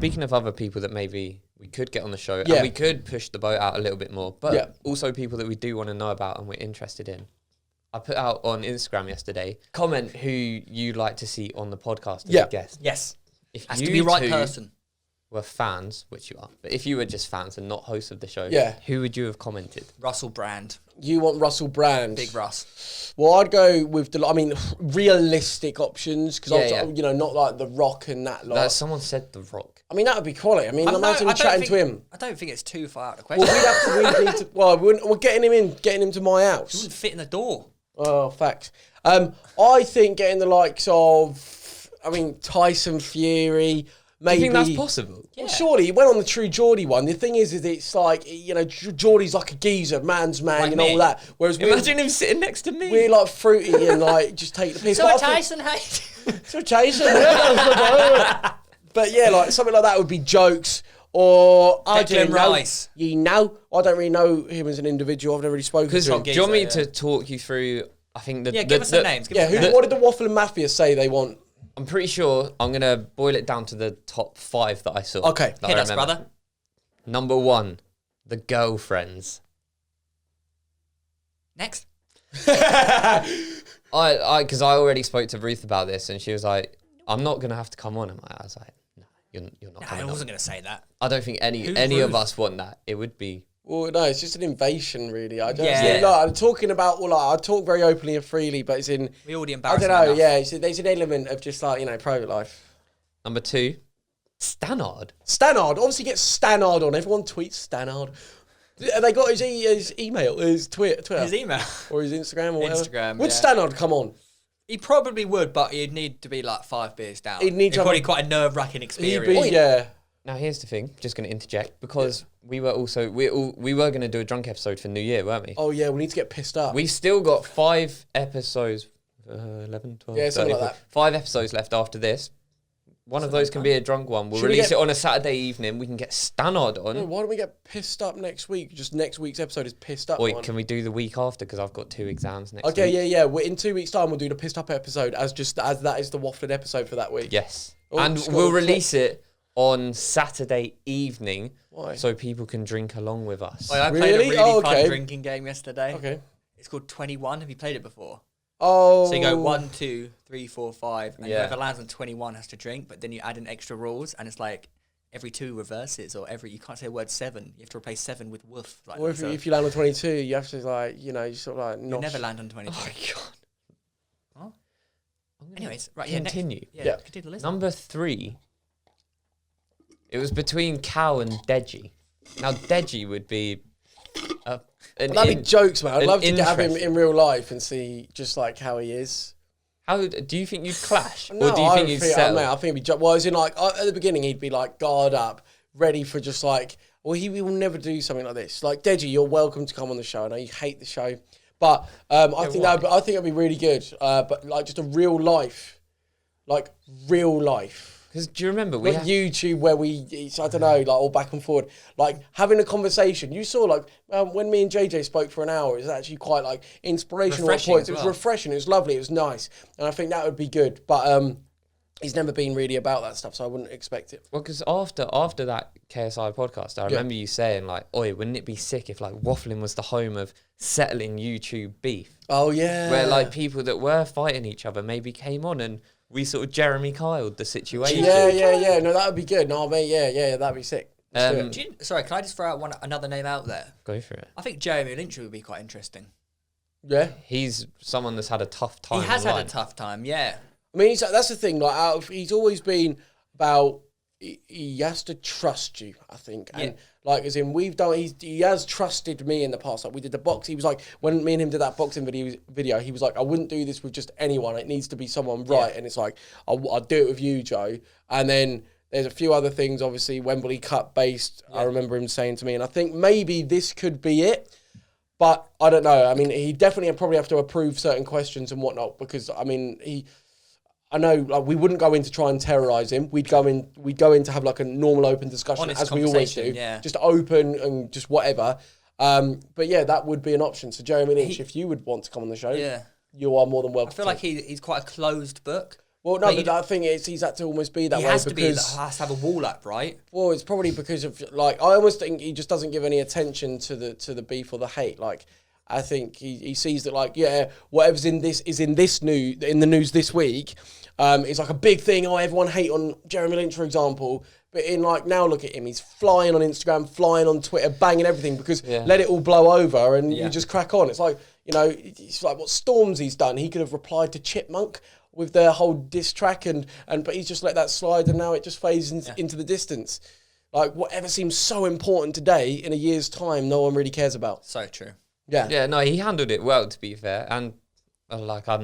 speaking of other people that maybe we could get on the show, and we could push the boat out a little bit more, but also people that we do want to know about and we're interested in. I put out on Instagram yesterday, comment who you'd like to see on the podcast as a guest. Yes. If has you to be right person. Were fans, which you are, but if you were just fans and not hosts of the show, who would you have commented? Russell Brand. You want Russell Brand? Big Russ. Well, I'd go with realistic options, because not like The Rock and that lot. Someone said The Rock. I mean, that would be quality. I mean, imagine chatting to him. I don't think it's too far out of the question. Well, we're getting him to my house. He wouldn't fit in the door. Oh, facts. I think getting the likes of, Tyson Fury. Maybe. Do you think that's possible? Well, surely he went on the True Geordie one. The thing is it's like, Geordie's like a geezer, man's man, like all that. Whereas imagine him sitting next to me. We're like fruity and like just take the piss. So Tyson, hey. So Tyson. But yeah, like something like that would be jokes. Or I don't know. Rice. I don't really know him as an individual. I've never really spoken to him. Do you want me to talk you through? I think give us some names. What did the Wafflin Mafia say they want? I'm pretty sure I'm going to boil it down to the top 5 that I saw. Okay. Hit us, brother. Number 1, the girlfriends. Next. Because I already spoke to Ruth about this, and she was like, I'm not going to have to come on. I was like, no, you're not coming on. I wasn't going to say that. I don't think any of us want that. It would be... Well, no, it's just an invasion, really. I'm talking about, I talk very openly and freely, but it's in... We already embarrassed I don't know, there's an element of just like, private life. Number 2, Stannard. Stannard, obviously get Stannard on. Everyone tweets Stannard. Have they got his email, his Twitter? His email? Or his Instagram or whatever? Instagram, Would Stannard come on? He probably would, but he'd need to be like 5 beers down. It's probably quite a nerve-wracking experience. Now here's the thing, just going to interject, because we were going to do a drunk episode for New Year, weren't we? Oh yeah, we need to get pissed up. We've still got 5 episodes, 11, 12, yeah, something 30, like that. 5 episodes left after this. One of those can be a drunk one. We'll release it on a Saturday evening. We can get Stannard on. No, why don't we get pissed up next week? Just next week's episode is pissed up. Wait, can we do the week after? Because I've got 2 exams next week. Okay, yeah. In 2 weeks' time, we'll do the pissed up episode as that is the Wafflin episode for that week. Yes, and we'll release it on Saturday evening. Why? So people can drink along with us. I played a really fun drinking game yesterday. Okay. It's called 21. Have you played it before? Oh. So you go 1, 2, 3, 4, 5, and whoever lands on 21 has to drink, but then you add in extra rules, and it's like every 2 reverses, or you can't say the word 7. You have to replace 7 with woof. Like or if you land on 22, you have to you sort of like... You never land on 22. Oh my God. Huh? Anyways, right, continue. Continue the list. Number 3. It was between Cal and Deji. Now, Deji would be... that'd be jokes, man. I'd love to have him in real life and see just like how he is. How do you think you'd clash? No, or do you think you'd settle? I think he'd be... Well, as in like, at the beginning, he'd be like guard up, ready for just like... Well, he will never do something like this. Like, Deji, you're welcome to come on the show. I know you hate the show. But I think it'd be really good. But like just a real life. Like, real life. Because do you remember YouTube where I don't know, like all back and forward, like having a conversation. You saw like when me and JJ spoke for an hour, it was actually quite like inspirational at points. It was refreshing. It was lovely. It was nice, and I think that would be good. But he's never been really about that stuff, so I wouldn't expect it. Well, because after that KSI podcast, I remember you saying like, "Oi, wouldn't it be sick if like Wafflin was the home of settling YouTube beef?" Oh yeah, where like people that were fighting each other maybe came on and we sort of Jeremy Kyled the situation. Yeah. No, that would be good. No, mate, yeah, that'd be sick. Sorry, can I just throw out another name out there? Go for it. I think Jeremy Lynch would be quite interesting. Yeah, he's someone that's had a tough time. He has had a tough time. Yeah. I mean, that's the thing. Like, he's always been about. He has to trust you, I think, and like as in he has trusted me in the past. Like we did the box. He was like, when me and him did that boxing video, he was like, I wouldn't do this with just anyone. It needs to be someone right. And it's like, I'll do it with you, Joe. And then there's a few other things, obviously Wembley Cup based. I remember him saying to me, and I think maybe this could be it. But I don't know. I mean, he definitely probably have to approve certain questions and whatnot because I mean I know like, we wouldn't go in to try and terrorise him. We'd go in to have like a normal open discussion honest as we always do. Yeah. Just open and just whatever. But yeah, that would be an option. So Jeremy Lynch, if you would want to come on the show, you are more than welcome. I feel like he's quite a closed book. Well, no, but I think he's had to almost be that way has because... He has to have a wall up, right? Well, it's probably because of, like, I almost think he just doesn't give any attention to the beef or the hate. Like, I think he sees that, like, yeah, whatever's in the news this week, is like a big thing. Oh, everyone hate on Jeremy Lynch, for example. But in, like, now look at him. He's flying on Instagram, flying on Twitter, banging everything because let it all blow over and you just crack on. It's like, you know, it's like what Stormzy's done. He could have replied to Chipmunk with their whole diss track but he's just let that slide and now it just fades into the distance. Like, whatever seems so important today, in a year's time, no one really cares about. So true. Yeah. Yeah, no, he handled it well, to be fair. And like, I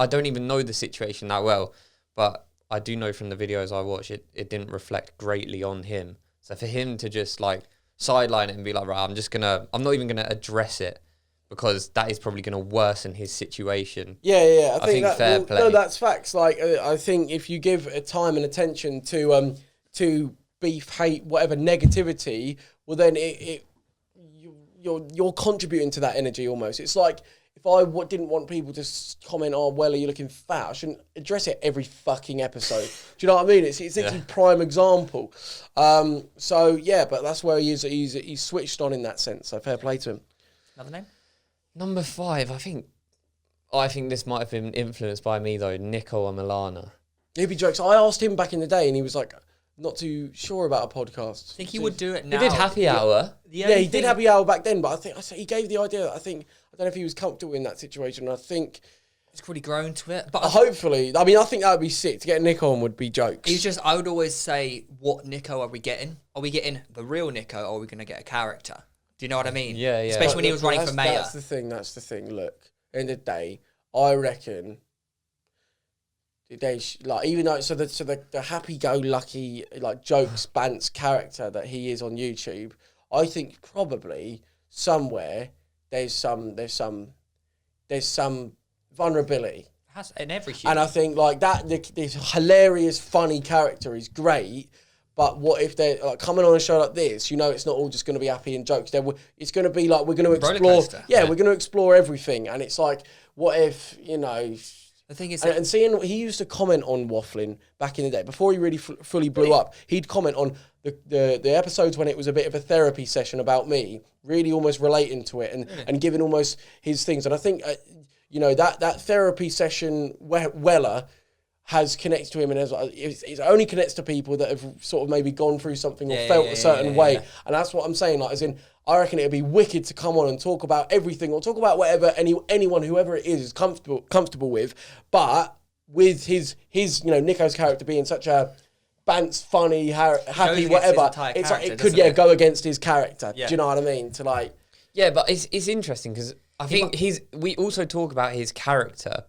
don't even know the situation that well, but I do know from the videos I watched, it didn't reflect greatly on him. So for him to just like sideline it and be like, right, I'm not even gonna address it, because that is probably going to worsen his situation. Yeah. I think that, fair play. No, that's facts. Like, I think if you give time and attention to beef, hate, whatever negativity, well, then you're contributing to that energy almost. It's like, if I didn't want people to comment, oh, well, are you looking fat? I shouldn't address it every fucking episode. Do you know what I mean? It's a prime example. So, yeah, but that's where he is. He's switched on in that sense. So fair play to him. Another name? Number 5, I think this might have been influenced by me though. Nico Milana. He'd be jokes. I asked him back in the day, and he was like, not too sure about a podcast. I think he would do it now. He did Happy Hour. Yeah, he did Happy Hour back then, but he gave the idea. I don't know if he was comfortable in that situation. I think he's probably grown to it. But hopefully, I mean, I think that would be sick. To get Nico on would be jokes. I would always say, what Nico are we getting? Are we getting the real Nico, or are we going to get a character? Do you know what I mean? Yeah. Especially when he was running for mayor. That's the thing. Look, end of the day, I reckon even though the happy-go-lucky like jokes bants character that he is on YouTube, I think probably somewhere there's some vulnerability. Has in every human. And I think like that this hilarious, funny character is great. But what if they're like coming on a show like this? You know, it's not all just going to be happy and jokes. It's going to be like we're going to explore. Yeah, we're going to explore everything. And it's like, what if the thing is, and seeing he used to comment on Wafflin back in the day before he really fully blew up. He'd comment on the episodes when it was a bit of a therapy session about me, really almost relating to it and giving almost his things. And I think that therapy session Weller has connected to him, and it only connects to people that have sort of maybe gone through something or felt a certain way. Yeah. And that's what I'm saying. Like, as in, I reckon it'd be wicked to come on and talk about everything or talk about whatever anyone, whoever it is comfortable with. But with his Nico's character being such a bants, funny, happy, whatever, it's like it could go against his character. Yeah. Do you know what I mean? Yeah, but it's interesting because I think we also talk about his character,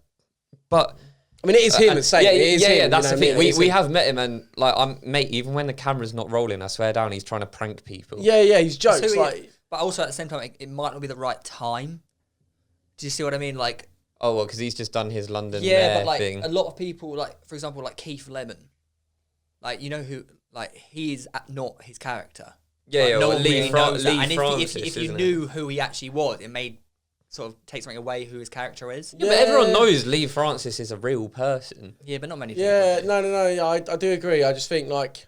but. I mean, it is him saying it. Yeah, that's the thing. We have met him, and like, mate, even when the camera's not rolling, I swear down, he's trying to prank people. Yeah, he's jokes. But also at the same time, it might not be the right time. Do you see what I mean? Like, oh well, because he's just done his London but like thing. A lot of people, like for example, like Keith Lemon, like you know who, like he is not his character. Yeah, like, no one really knows that. And if you knew who he actually was, it made sort of take something away who his character is. Yeah, but everyone knows Lee Francis is a real person. Yeah, but not many people. Yeah, no, I do agree. I just think like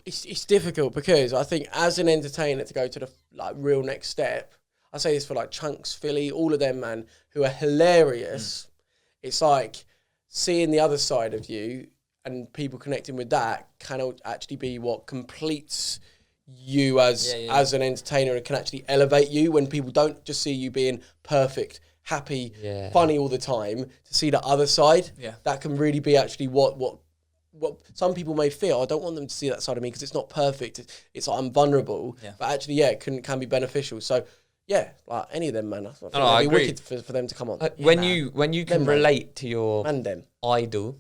it's difficult because I think as an entertainer to go to the like real next step, I say this for like Chunks, Philly, all of them, man, who are hilarious. It's like seeing the other side of you and people connecting with that can actually be what completes you as an entertainer and can actually elevate you when people don't just see you being perfect, happy, funny all the time. To see the other side, that can really be actually what some people may feel. I don't want them to see that side of me because it's not perfect. It's like I'm vulnerable, but actually, it can be beneficial. So, yeah, like any of them, man. I think it'd be wicked for them to come on. When you can relate to your idol,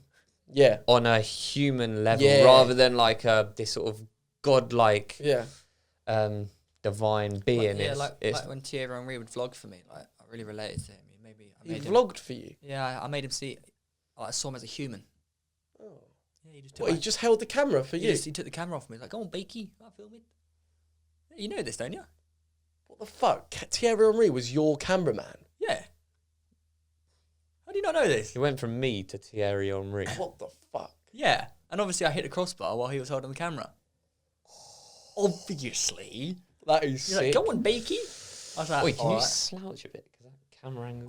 on a human level, rather than like this sort of godlike, divine being. Like when Thierry Henry would vlog for me, like I really related to him. He vlogged for you? Yeah, I made him see. I saw him as a human. Oh, yeah, he just held the camera for you. He took the camera off me. He's like, "Go on, Bakey, I'm filming." You know this, don't you? What the fuck? Thierry Henry was your cameraman. Yeah. How do you not know this? He went from me to Thierry Henry. What the fuck? Yeah, and obviously I hit the crossbar while he was holding the camera. Obviously. That is sick. Like, go on, Beaky. I was like, Wait, can you right. slouch a bit? Because that camera angle...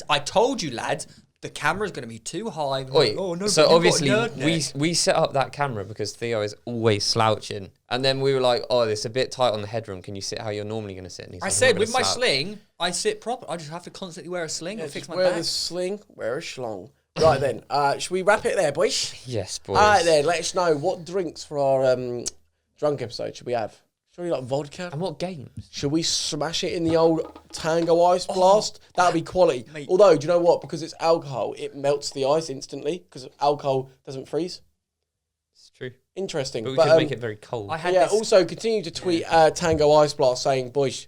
I told you, lads, the camera's going to be too high. Wait, oh, no, so obviously we we set up that camera because Theo is always slouching. And then we were like, oh, it's a bit tight on the headroom. Can you sit how you're normally going to sit? And he's I like, said, "I'm not with my gonna slouch." sling, I sit proper. I just have to constantly wear a sling or fix my wear back. the sling, wear a schlong. Right then, should we wrap it there, boys? Yes, boys. All right then, let us know what drinks for our drunk episode should we have? Should we like vodka? And what games? Should we smash it in the old Tango Ice Blast? That'd be quality. Mate. Although, do you know what? Because it's alcohol, it melts the ice instantly because alcohol doesn't freeze. It's true. Interesting. But we could make it very cold. Also continue to tweet Tango Ice Blast saying, boys,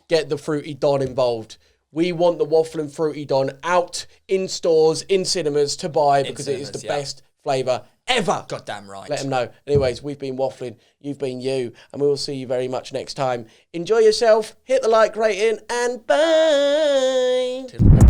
get the Fruity Don involved. We want the Wafflin Fruity Don out in stores, in cinemas to buy because it is the best flavour ever. Goddamn right. Let them know. Anyways, we've been Wafflin, you've been you, and we will see you very much next time. Enjoy yourself, hit the like rating, and bye.